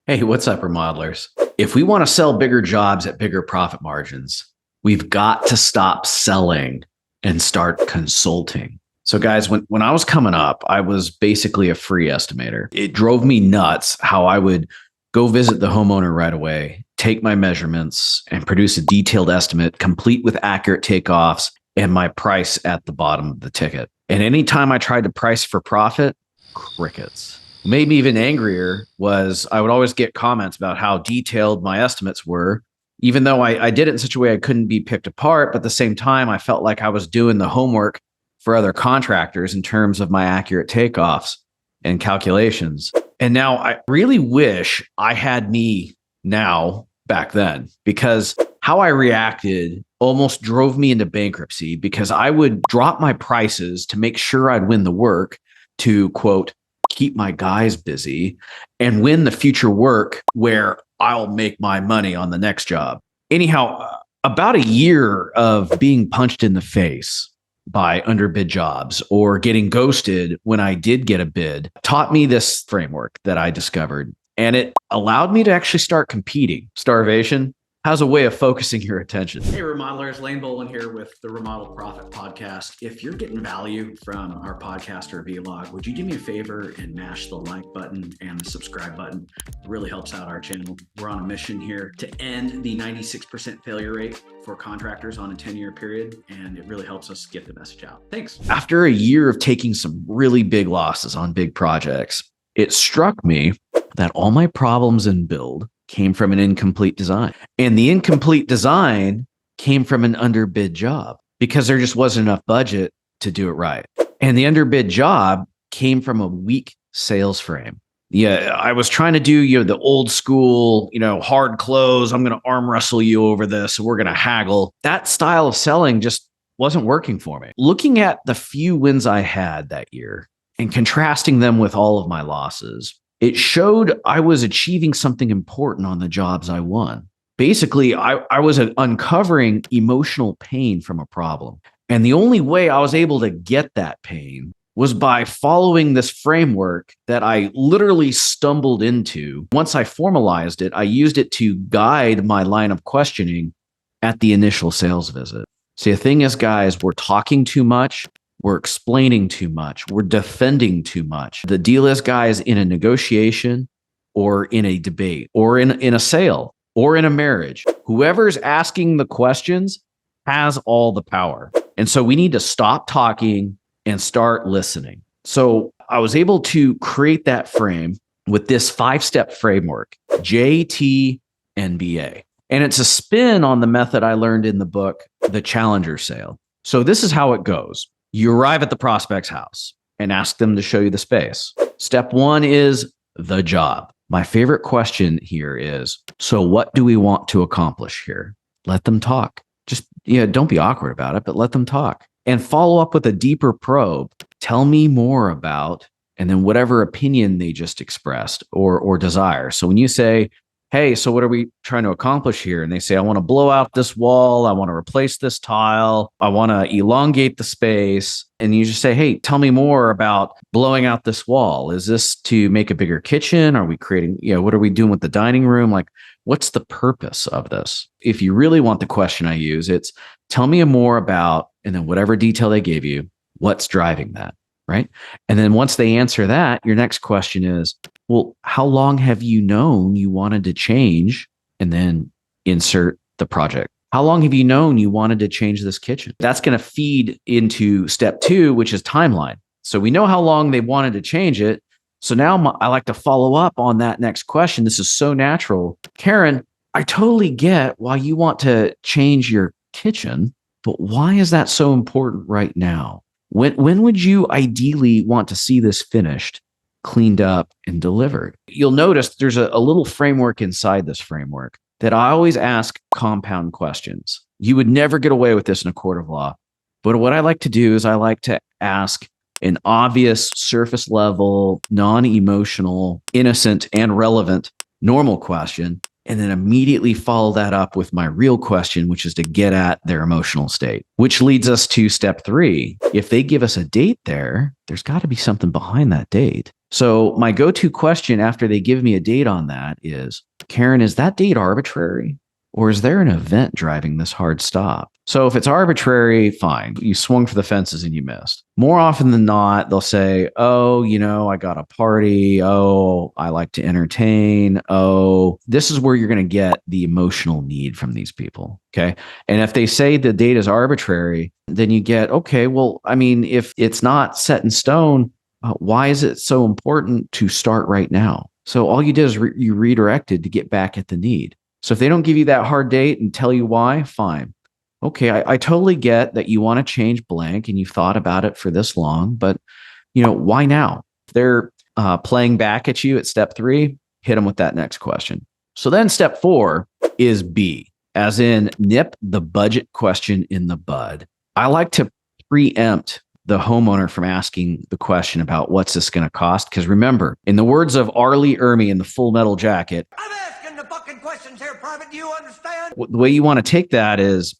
Hey, what's up, remodelers? If we want to sell bigger jobs at bigger profit margins, we've got to stop selling and start consulting. So guys, when I was coming up, I was basically a free estimator. It drove me nuts how I would go visit the homeowner right away, take my measurements, and produce a detailed estimate, complete with accurate takeoffs and my price at the bottom of the ticket. And anytime I tried to price for profit, crickets. What made me even angrier was I would always get comments about how detailed my estimates were, even though I did it in such a way I couldn't be picked apart. But at the same time, I felt like I was doing the homework for other contractors in terms of my accurate takeoffs and calculations. And now I really wish I had me now back then, because how I reacted almost drove me into bankruptcy, because I would drop my prices to make sure I'd win the work, to quote, keep my guys busy and win the future work where I'll make my money on the next job. Anyhow, about a year of being punched in the face by underbid jobs or getting ghosted when I did get a bid taught me this framework that I discovered. And it allowed me to actually start competing. Starvation has a way of focusing your attention. Hey, remodelers, Lane Bolin here with the Remodel Profit Podcast. If you're getting value from our podcast or vlog, would you do me a favor and mash the like button and the subscribe button? It really helps out our channel. We're on a mission here to end the 96% failure rate for contractors on a 10-year period, and it really helps us get the message out. Thanks. After a year of taking some really big losses on big projects, it struck me that all my problems in build came from an incomplete design. And the incomplete design came from an underbid job because there just wasn't enough budget to do it right. And the underbid job came from a weak sales frame. Yeah, I was trying to do, the old school, hard close. I'm going to arm wrestle you over this. We're going to haggle. That style of selling just wasn't working for me. Looking at the few wins I had that year and contrasting them with all of my losses, it showed I was achieving something important on the jobs I won. Basically, I was uncovering emotional pain from a problem. And the only way I was able to get that pain was by following this framework that I literally stumbled into. Once I formalized it, I used it to guide my line of questioning at the initial sales visit. See, the thing is, guys, we're talking too much. We're explaining too much. We're defending too much. The deal is, guys, in a negotiation or in a debate or in a sale or in a marriage, whoever's asking the questions has all the power. And so we need to stop talking and start listening. So I was able to create that frame with this 5-step framework, JTNBA. And it's a spin on the method I learned in the book, The Challenger Sale. So this is how it goes. You arrive at the prospect's house and ask them to show you the space. Step 1 is the job. My favorite question here is, so what do we want to accomplish here? Let them talk. Just, don't be awkward about it, but let them talk. And follow up with a deeper probe. Tell me more about, and then whatever opinion they just expressed or desire. So when you say, hey, so what are we trying to accomplish here? And they say, I want to blow out this wall. I want to replace this tile. I want to elongate the space. And you just say, hey, tell me more about blowing out this wall. Is this to make a bigger kitchen? Are we creating, what are we doing with the dining room? Like, what's the purpose of this? If you really want the question I use, it's tell me more about, and then whatever detail they gave you, what's driving that, right? And then once they answer that, your next question is, well, how long have you known you wanted to change? And then insert the project. How long have you known you wanted to change this kitchen? That's going to feed into step 2, which is timeline. So we know how long they wanted to change it. So now I like to follow up on that next question. This is so natural. Karen, I totally get why you want to change your kitchen, but why is that so important right now? When would you ideally want to see this finished, cleaned up, and delivered? You'll notice there's a little framework inside this framework that I always ask compound questions. You would never get away with this in a court of law. But what I like to do is I like to ask an obvious, surface level, non-emotional, innocent, and relevant normal question, and then immediately follow that up with my real question, which is to get at their emotional state, which leads us to step 3. If they give us a date there's got to be something behind that date. So my go-to question after they give me a date on that is, Karen, is that date arbitrary? Or is there an event driving this hard stop? So if it's arbitrary, fine. You swung for the fences and you missed. More often than not, they'll say, oh, I got a party. Oh, I like to entertain. Oh, this is where you're going to get the emotional need from these people. Okay. And if they say the date is arbitrary, then you get, okay, well, I mean, if it's not set in stone, why is it so important to start right now? So all you did is you redirected to get back at the need. So if they don't give you that hard date and tell you why, fine. Okay, I totally get that you want to change blank and you've thought about it for this long, but why now? If they're playing back at you at step 3, hit them with that next question. So then step 4 is B, as in nip the budget question in the bud. I like to preempt the homeowner from asking the question about what's this going to cost. Because remember, in the words of Arlie Ermy in the Full Metal Jacket, I'm asking the fucking questions here, Private. Do you understand? The way you want to take that is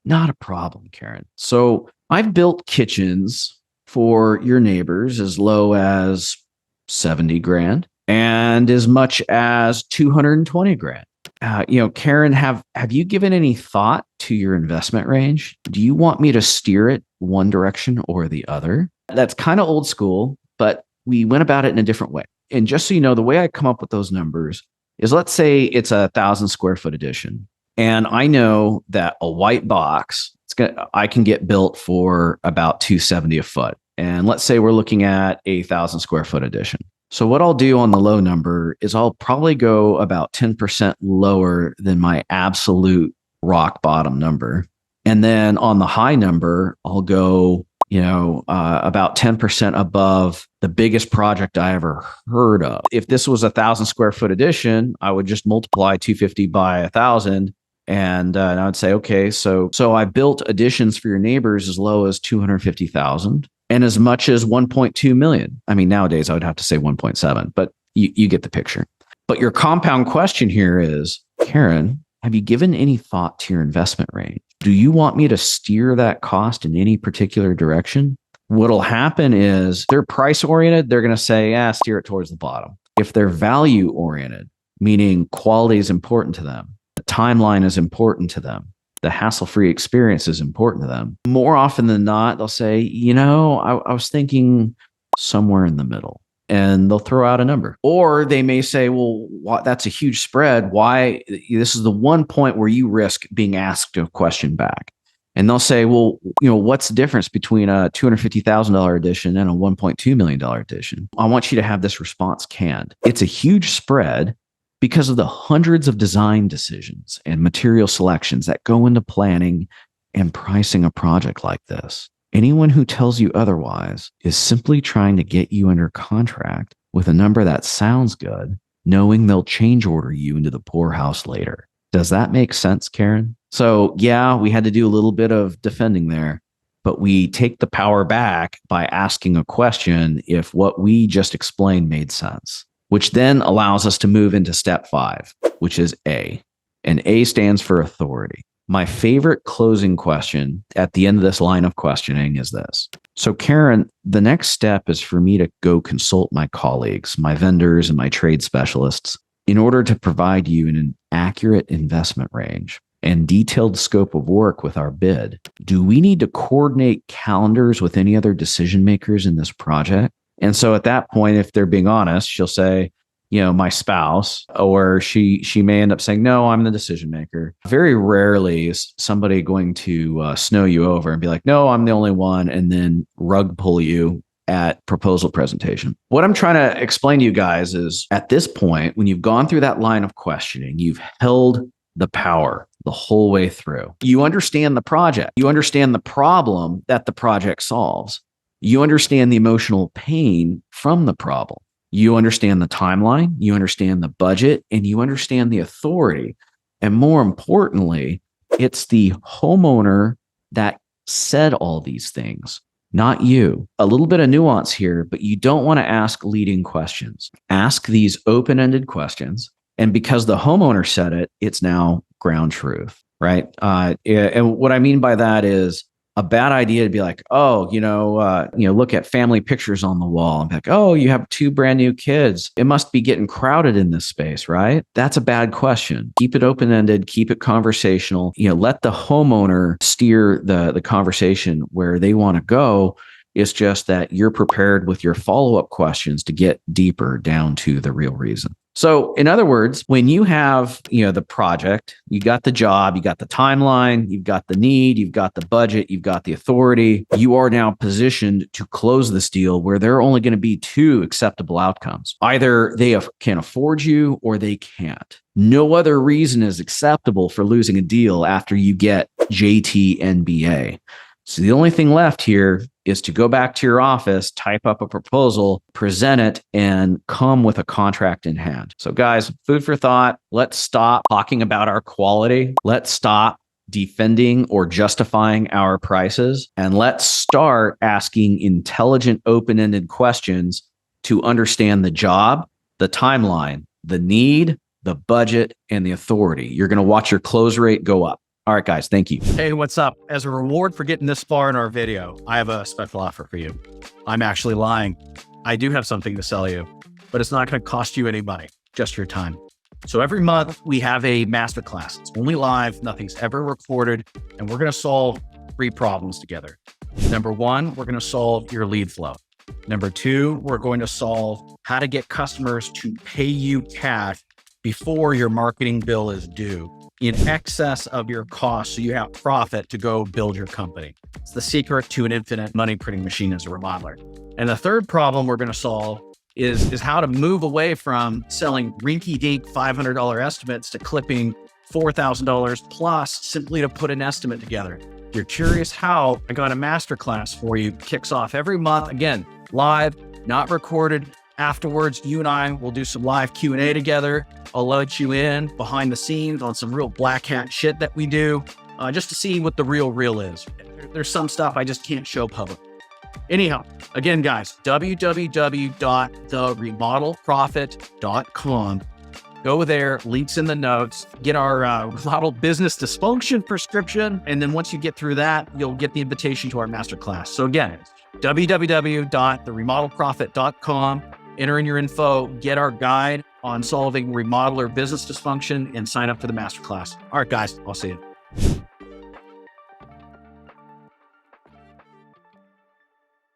not a problem, Karen. So I've built kitchens for your neighbors as low as 70 grand and as much as 220 grand. Karen, have you given any thought to your investment range? Do you want me to steer it one direction or the other? That's kind of old school, but we went about it in a different way. And just so you know, the way I come up with those numbers is, let's say it's 1,000 square foot addition. And I know that a white box, I can get built for about $270 a foot. And let's say we're looking at 1,000 square foot addition. So what I'll do on the low number is I'll probably go about 10% lower than my absolute rock bottom number. And then on the high number, I'll go, about 10% above the biggest project I ever heard of. If this was 1,000 square foot addition, I would just multiply 250 by 1,000. And I would say, okay, so I built additions for your neighbors as low as 250,000 and as much as 1.2 million. I mean, nowadays I would have to say 1.7, but you get the picture. But your compound question here is, Karen, have you given any thought to your investment range? Do you want me to steer that cost in any particular direction? What'll happen is, if they're price oriented, they're going to say, steer it towards the bottom. If they're value oriented, meaning quality is important to them, the timeline is important to them, the hassle-free experience is important to them, more often than not, they'll say, I was thinking somewhere in the middle. And they'll throw out a number. Or they may say, well, that's a huge spread. Why? This is the one point where you risk being asked a question back. And they'll say, well, what's the difference between a $250,000 edition and a $1.2 million edition? I want you to have this response canned. It's a huge spread because of the hundreds of design decisions and material selections that go into planning and pricing a project like this. Anyone who tells you otherwise is simply trying to get you under contract with a number that sounds good, knowing they'll change order you into the poorhouse later. Does that make sense, Karen? So yeah, we had to do a little bit of defending there, but we take the power back by asking a question if what we just explained made sense, which then allows us to move into step 5, which is A. And A stands for authority. My favorite closing question at the end of this line of questioning is this. So Karen, the next step is for me to go consult my colleagues, my vendors, and my trade specialists in order to provide you an accurate investment range and detailed scope of work with our bid. Do we need to coordinate calendars with any other decision makers in this project? And so at that point, if they're being honest, she'll say, my spouse, or she may end up saying, no, I'm the decision maker. Very rarely is somebody going to snow you over and be like, no, I'm the only one, and then rug pull you at proposal presentation. What I'm trying to explain to you guys is, at this point, when you've gone through that line of questioning, you've held the power the whole way through. You understand the project. You understand the problem that the project solves. You understand the emotional pain from the problem. You understand the timeline, you understand the budget, and you understand the authority. And more importantly, it's the homeowner that said all these things, not you. A little bit of nuance here, but you don't want to ask leading questions. Ask these open-ended questions. And because the homeowner said it, it's now ground truth, right? And what I mean by that is, a bad idea to be like, oh, look at family pictures on the wall and be like, oh, you have 2 brand new kids. It must be getting crowded in this space, right? That's a bad question. Keep it open-ended, keep it conversational. Let the homeowner steer the conversation where they want to go. It's just that you're prepared with your follow-up questions to get deeper down to the real reason. So in other words, when you have, the project, you got the job, you got the timeline, you've got the need, you've got the budget, you've got the authority, you are now positioned to close this deal where there are only going to be 2 acceptable outcomes. Either they can afford you or they can't. No other reason is acceptable for losing a deal after you get JTNBA. So the only thing left here is to go back to your office, type up a proposal, present it, and come with a contract in hand. So guys, food for thought. Let's stop talking about our quality. Let's stop defending or justifying our prices. And let's start asking intelligent, open-ended questions to understand the job, the timeline, the need, the budget, and the authority. You're going to watch your close rate go up. All right, guys, thank you. Hey, what's up? As a reward for getting this far in our video, I have a special offer for you. I'm actually lying. I do have something to sell you, but it's not going to cost you any money, just your time. So every month we have a masterclass. It's only live, nothing's ever recorded, and we're going to solve 3 problems together. Number 1, we're going to solve your lead flow. Number 2, we're going to solve how to get customers to pay you cash before your marketing bill is due, in excess of your cost, so you have profit to go build your company. It's the secret to an infinite money printing machine as a remodeler. And the third problem we're going to solve is how to move away from selling rinky-dink $500 estimates to clipping $4,000 plus simply to put an estimate together. If you're curious how, I got a masterclass for you. Kicks off every month. Again, live, not recorded. Afterwards, you and I will do some live Q&A together. I'll let you in behind the scenes on some real black hat shit that we do, just to see what the real is. There's some stuff I just can't show public. Anyhow, again, guys, www.theremodelprofit.com. Go there, links in the notes, get our remodel business dysfunction prescription. And then once you get through that, you'll get the invitation to our masterclass. So again, www.theremodelprofit.com. Enter in your info, get our guide on solving remodeler business dysfunction, and sign up for the masterclass. All right, guys, I'll see you.